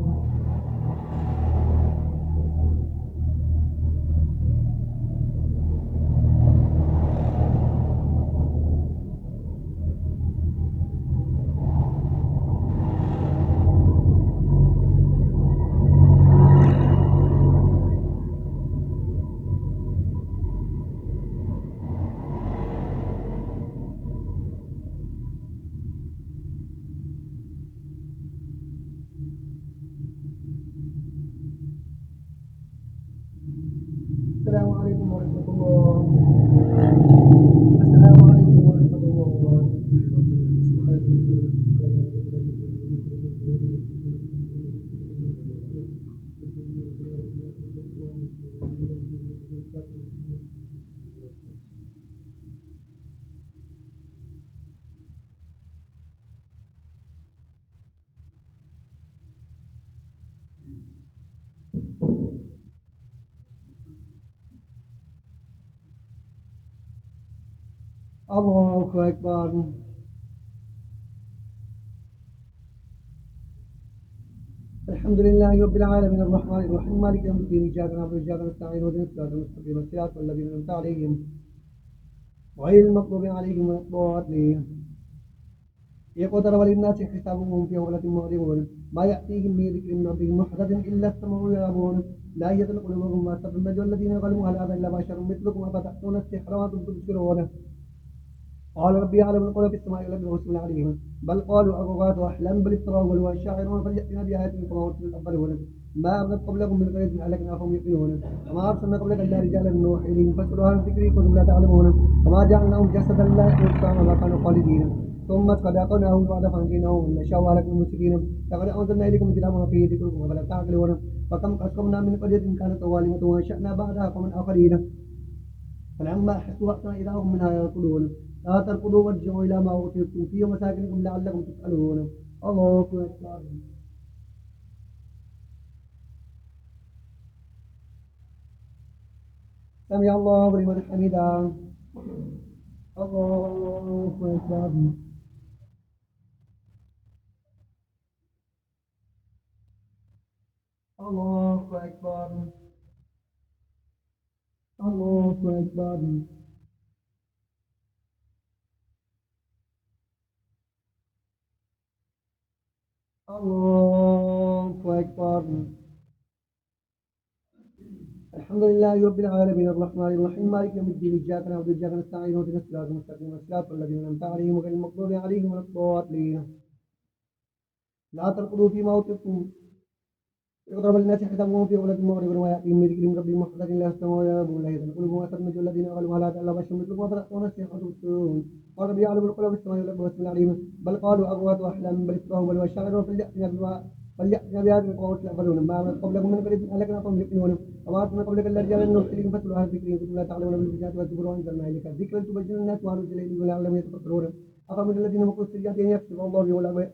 السلام عليكم ورحمة الله. السلام عليكم ورحمة الله. الله أكبر. الحمد لله رب العالمين الرحمن الرحيم مالك يوم الدين إياك نعبد وإياك نستعين اهدنا الصراط المستقيم صراط الذين أنعمت عليهم غير المغضوب عليهم ولا الضالين. اقترب للناس حسابهم في غفلة معرضون ما يأتيهم من ذكر من ربهم محدث إلا استمعوا يلعبون لا يطلق قلوبهم ما سر النجوى الذين ظلموا هل هذا إلا بشر مثلكم أفتأتون السحر وأنتم تبصرون. قال ربي يعلم القول في السماء والارض وهو عليهم بل قالوا اضغاث احلام بل افتراه بل هو شاعر فلياتنا بايات كما ارسل الاولون ما ارسلت قبلكم من قريه اهلكنا فهم يؤمنون وما ارسلنا قبلك الا رجالا نوحي اليهم فاسالوا اهل الذكر كنتم لا تعلمون وما جعلناهم جسدا لا يؤتون وما كانوا خالدين ثم خلقناهم بعد فانجيناهم نشاء ولكم المسكين لقد انزلنا اليكم كتابا فيه ذكركم فلا تعقلون فكم قسمنا من قريه كانت ظالمه وانشانا بعدها قوما اخرين فلما أحسوا بأسنا إذا هم منها يركضون لا تركضوا وارجعوا إلى ما أوتيتم فيه ومساكنكم لعلكم تسألون الله أكبر سمع الله لمن حمده الله أكبر الله أكبر الله أكبر الله أكبر الحمد لله رب العالمين الرحمن الرحيم مالك يوم الدين إياك نعبد وإياك نستعين اهدنا الصراط المستقيم صراط الذين أنعمت عليهم غير المغضوب عليهم ولا الضالين لا تركضوا فيما أوتيتم يضرب الناس حسابهم في ولد المغرب ويأتيهم من ذكر ربهم محدث لا يستمعون إلى أبو الله قلوبهم وترمج الذين قالوا هل هذا إلا بشر مثلكم وتلقون الشيخة تبصرون قال ربي يعلم القلوب السماء والأرض واسم العليم بل قالوا أضغاث أحلام بل افتراه بل وشاعر فليأتنا بهذه القوة الأولون ما عملت قبلكم من قريب أهلكنا فهم يؤمنون وما أرسلنا قبلك إلا رجالا نرسلهم فاتلوا أهل الذكر إن كنتم لا تعلمون بالبينات والزبر وأنزلنا إليك ذكرا تبين الناس ما نزل إليهم ولعلهم يتفكرون أفمن الذين مكروا السيئات أن يكسب الله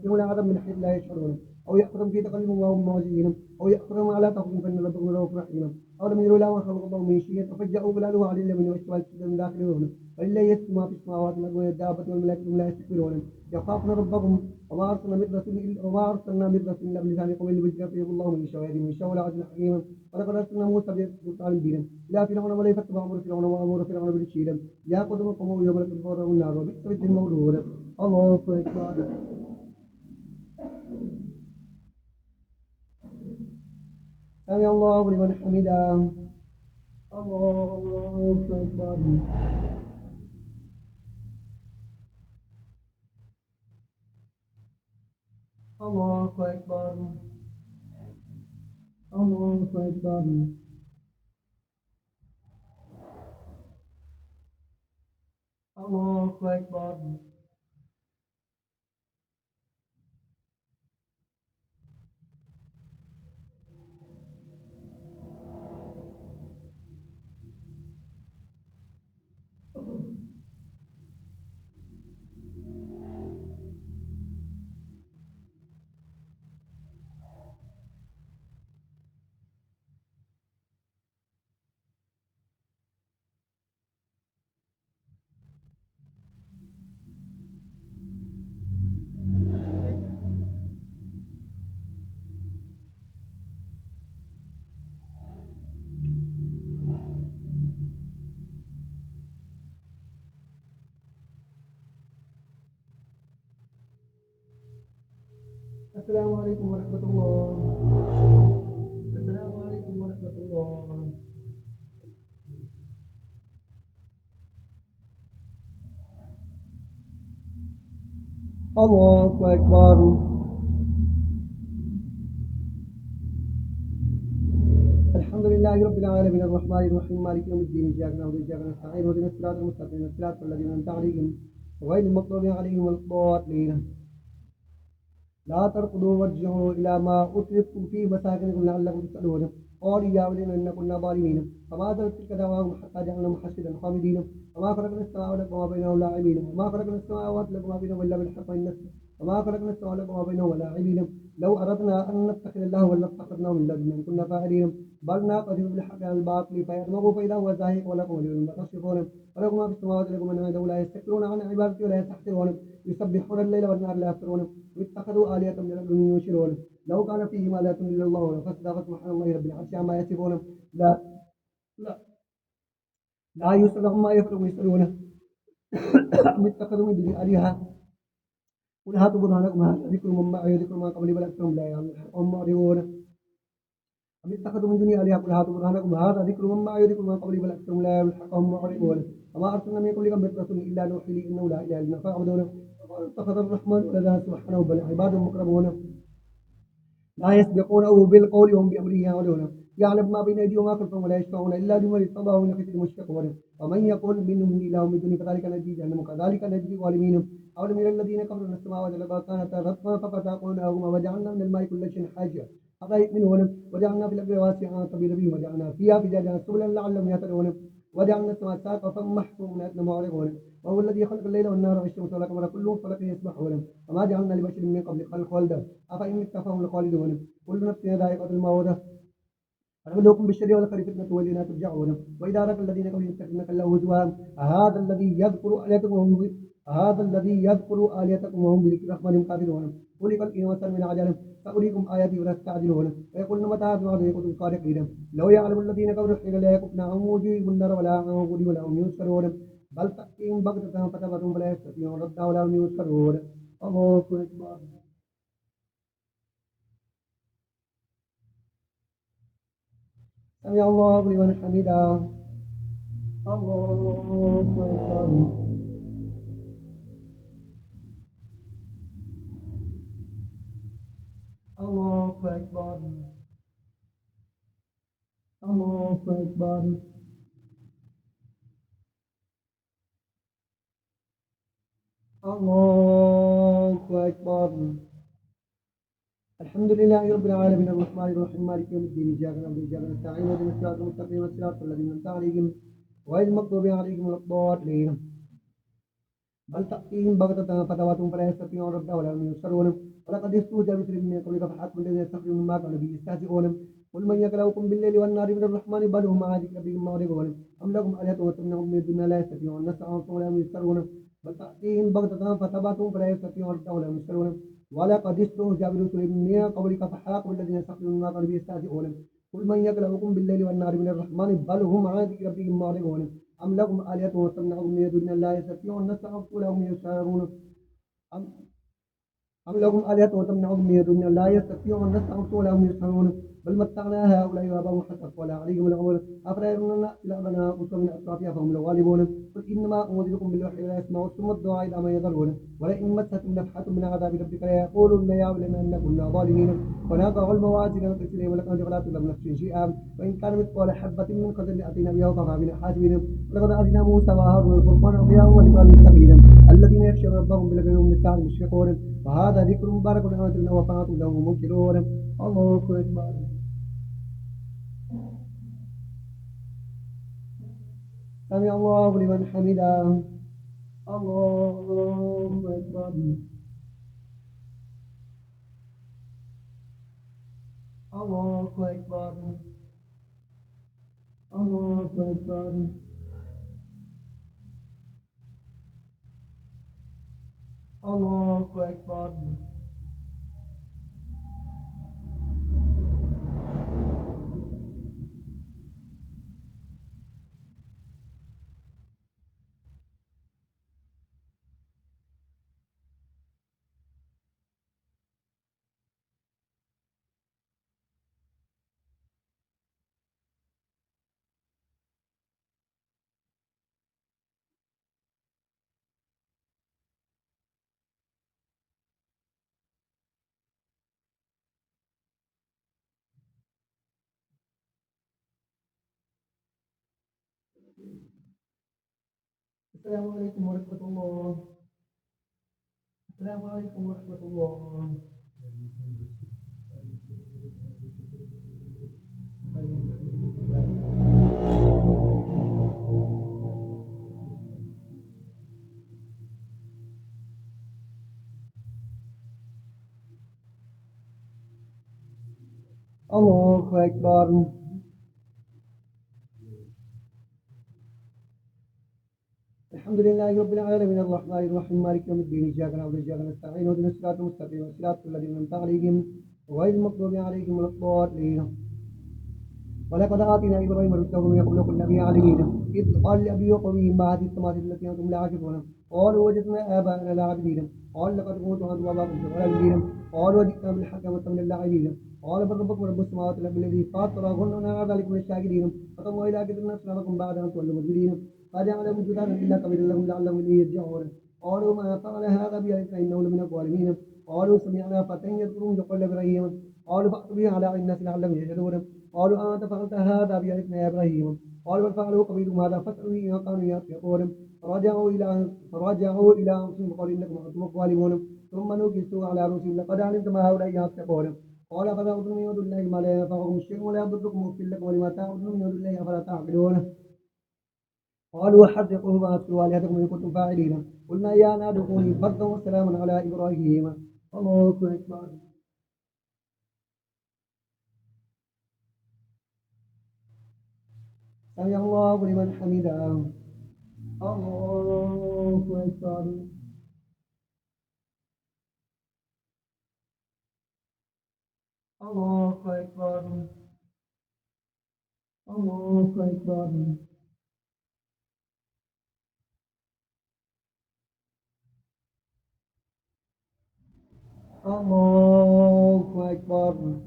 بهم العذاب من حيث لا يشعرون أو يأخذهم في تقلب وهم معجزين أو يأخذهم على تخوف فإن ربكم رؤوف رحيم أولم يروا إلى ما خلق الله من شيء ففجأوا ظلاله على اليمين والشمال من داخلهم ولله يسمع ما في السماوات والأرض والدابة والملائكة لا يستكبرون يخافون ربهم وما أرسلنا من رسول إلا بلسان قوم ليبين فيهم الله من شواهد من شاء العزيز الحكيم ولقد أرسلنا موسى بسلطان مبين إلى فرعون ولا يفتبع أمر فرعون وأمر فرعون بالشيل يا قدم قوم يوم لكم فورهم النار وبئس مثل المولود الله أكبر سمع الله لمن حمده الله أكبر الله أكبر الله أكبر الله أكبر السلام عليكم ورحمة الله السلام عليكم ورحمة الله الله أكبر الحمد لله رب العالمين الرحمن الرحيم مالك يوم الدين إياك نعبد وإياك نستعين اهدنا الصراط المستقيم صراط الذين أنعمت عليهم غير المغضوب عليهم ولا الضالين لا تركضوا وارجعوا إلى ما أترفتم فيه مساكنكم لعلكم تسألون قالوا يا ولنا إن كنا ظالمين فما زالت تلك دعواهم حتى جعلناهم حسدا خامدين وما خلقنا السماء والأرض وما بينهما لاعبين وما خلقنا السماوات والأرض وما بينهما إلا بالحق وإن وما خلقنا السماء والأرض وما بينهما لاعبين لو أردنا أن نتخذ الله ولا اتخذناه من لدنا إن كنا فاعلين بل نقذف بالحق على الباطل فيدمغه فإذا هو زاهق ولكم ولي ما تصفون ولكم ما في السماوات ولكم من عنده لا يستكبرون عن عبادته ولا يستحسرون يسبحون الليل والنهار لا يفترون واتخذوا آلهة من الدنيا ينشرون لو كان فيهما آلهة إلا الله لفسدتا سبحان الله رب العرش عما يصفون لا لا لا يسأل عما يفعلون ويسألون أم اتخذوا من دونه آلهة قل هاتوا برهانكم هذا ذكر من معي ذكر ما قبل بل أكثرهم لا يعلمون هم معرضون أم اتخذوا من دونه آلهة قل هاتوا برهانكم هذا ذكر من معي ذكر ما قبل بل أكثرهم لا يعلمون هم معرضون وما أرسلنا من قبلك من رسول إلا نوحي إليه إنه لا إله إلا الله فاعبدونه اتخذ الرحمن ولدا سبحانه بل عباد مكرمون لا يسبقونه بالقول وهم بأمره يعملون يعلم ما بين أيديهم وما خلفهم ولا يشفعون إلا لمن ارتضى من خشية المشفقون ومن يقول منهم إني إله من دونه كذلك نجزي جهنم كذلك نجزي الظالمين أولم يرى الذين كفروا أن السماوات والأرض كانتا رتقا ففتقناهما وجعلنا من الماء كل شيء حي أفيؤمنون وجعلنا في الأرض رواسي أن تميد بهم وجعلنا فيها فجاجا سبلا لعلهم يهتدون وجعلنا السماء ساقفا محفوظا معرضون وهو الذي خلق الليل والنهار والشمس والقمر كل فلك يسبحون وما جعلنا لبشر من قبل الخلد أفإن مت فهم الخالدون كل نفس ذائقة الموت أنبلوكم بالشر والخير فتنة وإلينا ترجعون وإذا رأى الذين كفروا يتخذونك الله هزوا هذا الذي يذكر آلهتكم وهم هذا الذي يذكر آلهتكم وهم بذكر الرحمن كافرون خلق الإنسان من عجل سأريكم آياتي ولا تستعجلون ويقولون متى هذا الوعد إن كنتم صادقين لو يعلم الذين كفروا حين لا يكفناهم وجوههم النار ولا عن وجوههم ولا هم ينصرون بل تأتيهم بغتة فتبعتهم فلا يستطيعون ردها ولا هم ينصرون الله أكبر سمع الله لمن حمده الله أكبر الله أكبر الله أكبر الله أكبر الحمد لله رب العالمين الرحمن الرحيم مالك يوم الدين إياك نعبد وإياك نستعين اهدنا الصراط المستقيم صراط الذين أنعمت عليهم غير المغضوب عليهم ولا الضالين بل تأتيهم بغتة فتواتهم فلا يستطيعون ردها ولا هم ينصرون ولقد استهزئ برسل من قبلك فحسب الذين يستخدمون مما كانوا به يستهزئون قل من يكلؤكم بالليل والنهار من الرحمن بل هم عن ذكر ربهم معرضون أم لهم آلهة وتمنعهم من الدنيا لا يستطيعون نسعهم ولا هم ينصرون بل تأتيهم بغتة فتبعتهم فلا يستطيعون ردها ولا هم ينصرون ولقد استهزئ برسل من قبلك فحاق بالذين يستخدمون مما كانوا به يستهزئون قل من يكلؤكم بالليل والنهار من الرحمن بل هم عن ذكر ربهم معرضون أم لهم آلهة وتمنعهم من الدنيا لا يستطيعون نسعهم ولا هم ينصرون أم أم لهم آلهة وتمنعهم من الدنيا لا يستطيعون نسعهم ولا هم يسمعون بل متعنا هؤلاء وآباءهم حتى ولا عليهم الأمر أفلا يرون الأرض أسوأ من أطرافها فهم الغالبون قل إنما أنذركم بالوحي لا يسمعوا ثم الدعاء إلى ما يذرون ولئن مستهم نفحة من عذاب ربك ليقولن يا ويلنا إنا كنا ظالمين ونضع الموازين القسط ليوم القيامة فلا تظلم نفس شيئا وإن كان مثقال حبة من خردل أتينا بها وكفى بنا حاسبين ولقد آتينا موسى وهارون الفرقان وضياء وذكرى للمتقين الذين يخشون ربهم بالغيب وهم للساعة مشفقون وهذا ذكر مبارك أنزلناه وفاة له منكرون الله أكبر سمع الله لمن حمده الله أكبر الله أكبر الله أكبر الله أكبر السلام عليكم ورحمة الله السلام عليكم ورحمة الله الله أكبر الحمد لله رب العالمين الرحمن الرحيم مالك يوم الدين إياك نعبد وإياك نستعين اهدنا الصراط المستقيم صراط الذين أنعمت عليهم غير المغضوب عليهم ولا الضالين ولقد آتينا إبراهيم رشده من قبل كنا به عالمين إذ قال لأبيه وقومه ما هذه التماثيل التي أنتم لا عاكفون قالوا وجدنا آباءنا لاعبين قال لقد كنتم أنتم وآباؤكم في ضلال مبين قالوا وجئنا بالحق وأنتم من اللاعبين قال بل ربكم رب السماوات والأرض الذي فاطرهن وأنا على ذلك من الشاهدين فقاموا إلى كتبنا أسلامكم بعد أن تولوا مدبرين فجعلهم جذاذا إلا قبيلا لهم لعلهم إليه يرجعون قالوا ما فعل هذا بأهلكنا إنه لمن الظالمين قالوا سمعنا فتى يذكرهم يقول إبراهيم قالوا فأتوا به على أعين الناس لعلهم يشهدون قالوا أنت فعلت هذا بأهلكنا يا إبراهيم قالوا بل فعلوا قبيلهم هذا فاسألوا إن كانوا يتقون فرجعوا إلى أنفسهم وقالوا إنكم أنتم الظالمون ثم نكسوا على رؤوسهم لقد علمت ما هؤلاء يتقون قال فتعبدون من دون الله ما لا ينفعكم شيء ولا يضركم أفل لكم ولما تعبدون من دون الله أفلا تعقلون قالوا حرقوه وأتوا آلهتكم إن كنتم فاعلين قلنا يا نار كوني بردا وسلاما على إبراهيم الله أكبر سمع الله لمن حمده الله أكبر الله أكبر الله أكبر الله أكبر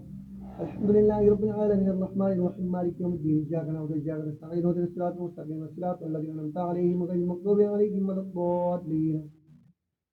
الحمد لله رب العالمين الرحمن الرحيم مالك يوم الدين إياك نعبد وإياك نستعين اهدنا الصراط المستقيم صراط الذين أنعمت عليهم غير المغضوب عليهم ولا الضالين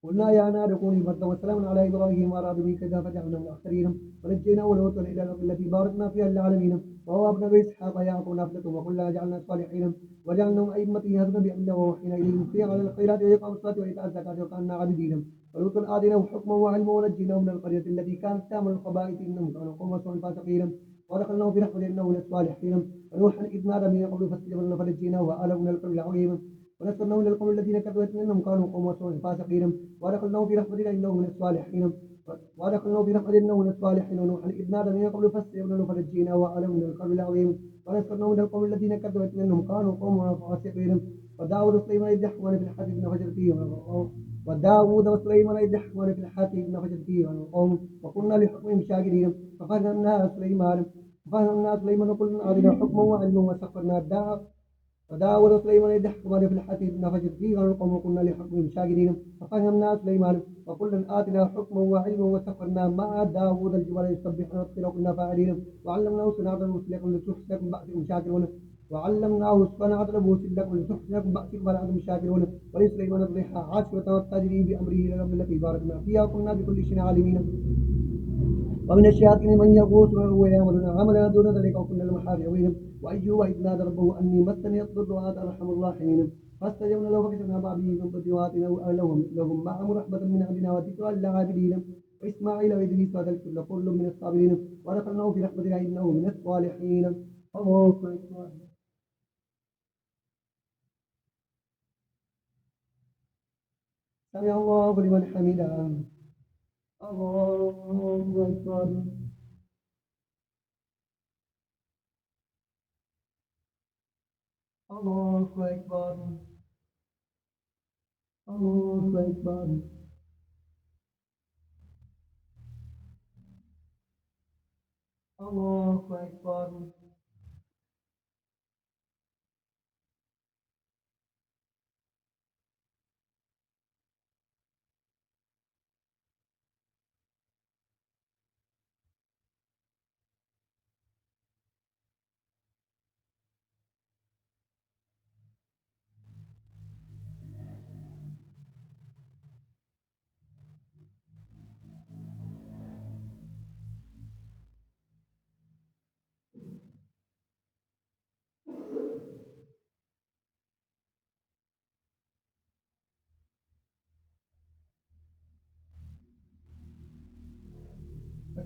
قلنا يا نار كوني بردا وسلاما على ابراهيم وارادوا به كذا فجعلناهم الاخسرين ونجيناه ولوطا الى الارض التي باركنا فيها للعالمين ووهبنا باسحاق ويعقوب نافله وكلا جعلنا صالحين وجعلناهم ائمه يهدون بامرنا ووحينا اليهم في على الخيرات واقام الصلاه وايتاء الزكاه وكاننا عابدين ولوطا اتيناه حكما وعلما ونجيناه من القريه التي كانت تعمل الخبائث انهم كانوا قوم سوء فاسقين ودخلناه في رحمه انه من الصالحين ونوحا اذ نادى من قبل فاستجبنا له فنجيناه واهله من القوم العظيم ونصرناه من القوم الذين كذبوا انهم كانوا قوم سوء فاسقين وادخلناه في رحمتنا انه من الصالحين وادخلناه في رحمتنا انه من الصالحين ونوحا اذ نادى من قبل فاستجبنا له فنجيناه واهله من القوم العظيم ونصرناه من القوم الذين كذبوا انهم كانوا قوم فاسقين وداود وسليمان اذ يحكمان في الحديث نفجر فيه وداود وسليمان إذ يحكمان في الحديث نفجر فيه والقوم وكنا لحكمهم شاكرين ففهمنا سليمان وكلنا آتينا حكما وعلما وسخرنا الدار وداود وسليمان إذ يحكمان في الحديث نفجر فيه والقوم وكنا لحكمهم شاكرين ففهمنا سليمان وكلا آتنا حكما وعلما وسخرنا مع داود الجبال يسبحون والطير وكنا فاعلين وعلمناه صناعة لكم لتحسنكم بأسكم شاكرون وعلمناه صنعة لبوس لكم لتحسنكم بأسكم بل أنتم شاكرون ولسليمان الريح عاصفة تجري بأمره إلى الأرض التي باركنا فيها كنا بكل شيء عالمين ومن الشياطين من يغوص ويعملون عملا دون ذلك وكنا لهم حافظين وأيوب إذ نادى ربه أني مسني الضر وأنت أرحم الراحمين فاستجبنا له فكشفنا ما به من ضر وآتيناه لهم معهم رحمة من عندنا وذكرى للعابدين وإسماعيل وإدريس وذا الكل كل من الصابرين ودخلناه في رحمتنا إنه من الصالحين الله أكبر سمع الله لمن حمده الله أكبر الله أكبر الله أكبر الله أكبر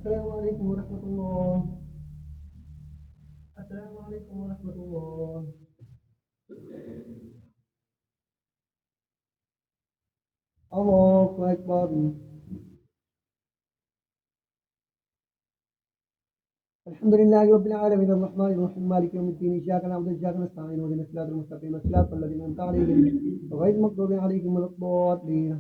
السلام عليكم ورحمة الله السلام عليكم ورحمة الله الله أكبر الحمد لله رب العالمين الرحمن الرحيم مالك يوم الدين إياك نعبد وإياك نستعين واهدنا الصراط المستقيم صراط الذين أنعمت عليهم غير المغضوب عليهم ولا الضالين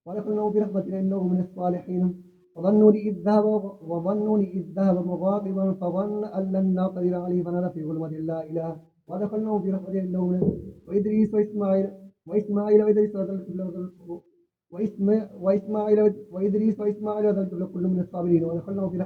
ودخلناه برحمتنا إنه من الصالحين وظنوا إذ ذهب مغاضبا فظن أن لن نقدر عليه فنادى في ظلمة لا إله ودخلناه برحمتنا إنه من وإدريس وإسماعيل وإسماعيل وإدريس وإسماعيل وإدريس وإسماعيل وذلك كل من الصابرين وأدخلناه في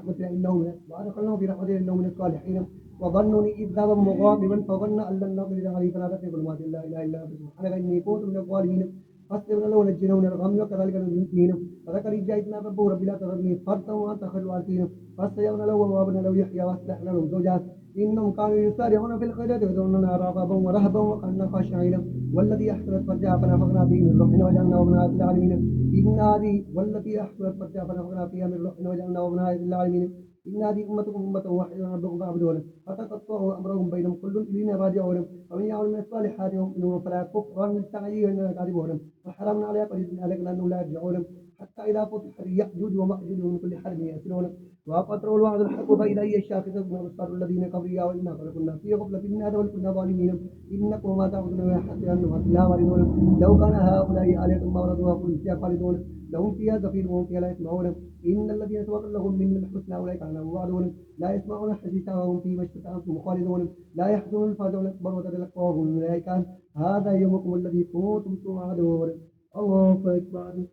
رحمتنا إنه من الصالحين وظنني إذ ذهب مغاضبا فظن أن لن نقدر عليه فنادى في ظلمات لا إله إلا أنت سبحانك إني كنت من الظالمين فاستغفر له ونجينا من الغم وكذلك ننجي المؤمنين فذكر جاءتنا ربه رب لا تذرني فردا وأنت خير الوارثين فاستجبنا له ووهبنا له يحيى وأصلحنا له زوجها إنهم كانوا يسارعون في الخيرات ويدعوننا رغبا ورهبا وكنا خاشعين والذي أحسنت فرجها فنفخنا فيه من روحنا وجعلناه ابنها للعالمين إن هذه والتي أحسنت فرجها فنفخنا فيها من روحنا وجعلناه ابنها للعالمين إن هذه أمتكم أمة واحدة ربكم فاعبدون فتقطعوا أمرهم بينهم كل إلينا راجعون ومن يعمل من الصالحات يؤمنون فلا كفرا من سعيه إننا كاذبون وحرمنا عليها قريب من أهلك لأنهم لا يرجعون حتى إذا فتحت يأجوج ومأجوج من كل حرب يأتون وقطروا الوعد الحق فإذا هي الشاخصة أبصار الذين كفروا وإنا قد كنا في غفلة من هذا وكنا ظالمين إنكم ما تعبدون من حتى أنهم لا واردون لو كان هؤلاء آلهة ما وردوها كل فيها خالدون لهم فيها زفير وهم فيها لا يسمعون إن الذين سبق لهم من الحسنى أولئك عنهم وعدون لا يسمعون حديثا وهم فيما اشتهت أنفسهم خالدون لا يحزنون الفزع الأكبر وتتلقاهم الملائكة هذا يومكم الذي كنتم توعدون الله أكبر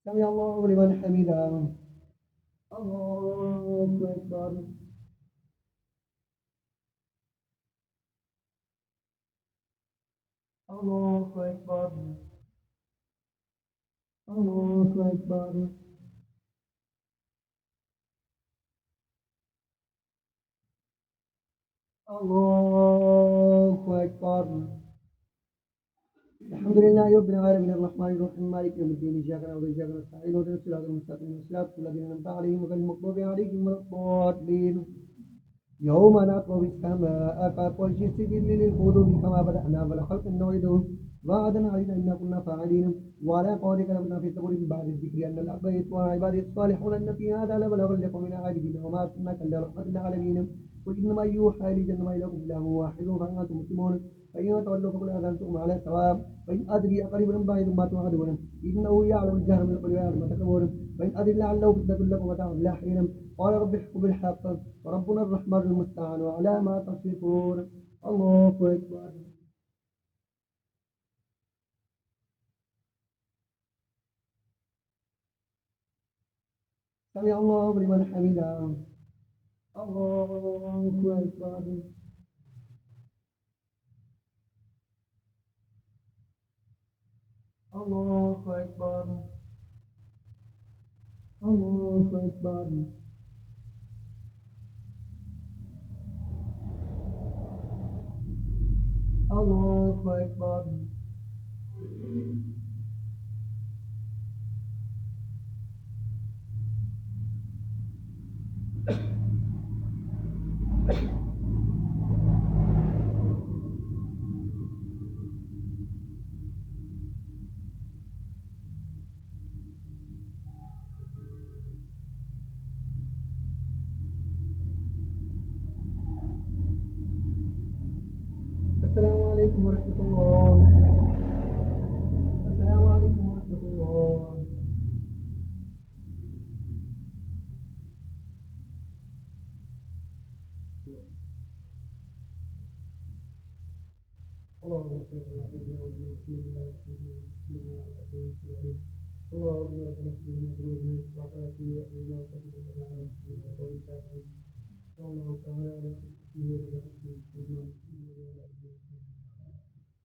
سمع الله لمن حمده الله أكبر الله أكبر الله أكبر الله أكبر الحمد لله رب العالمين الرحمن الرحيم مالك يوم الدين إياك نعبد وإياك نستعين اهدنا الصراط المستقيم صراط الذين أنعمت عليهم غير المغضوب عليهم ولا الضالين يوم نطوي السماء كطي السجل للكتب كما بدأنا أول خلق نعيده وعدا علينا إنا كنا فاعلين وعلى قولك لبنا في الزبور من بعد الذكر أن الأرض يسوى عبادي الصالحون أن في هذا لبلغا لقوم عابدين وما أرسلناك إلا رحمة للعالمين قل إنما يوحى إلي إنما إلهكم إله واحد فأنتم مسلمون فإن تولوا فقل آذنتكم على سواء فإن أدري أقريب أم بعيد ما توعدون إنه يعلم الجهر من القول ويعلم ما تكتمون فإن أدري لعله فتنة لكم متاع إلى حين قال رب احكم بالحق وربنا الرحمن المستعان على ما تصفون الله أكبر سمع الله لمن حمده الله أكبر الله أكبر الله أكبر الله أكبر السلام عليكم ورحمة الله السلام عليكم ورحمة الله اللهم صل على سيدنا محمد اللهم اغفر لنا ذنوبنا وخطايانا وإنا وتقبل لنا اللهم تعالى على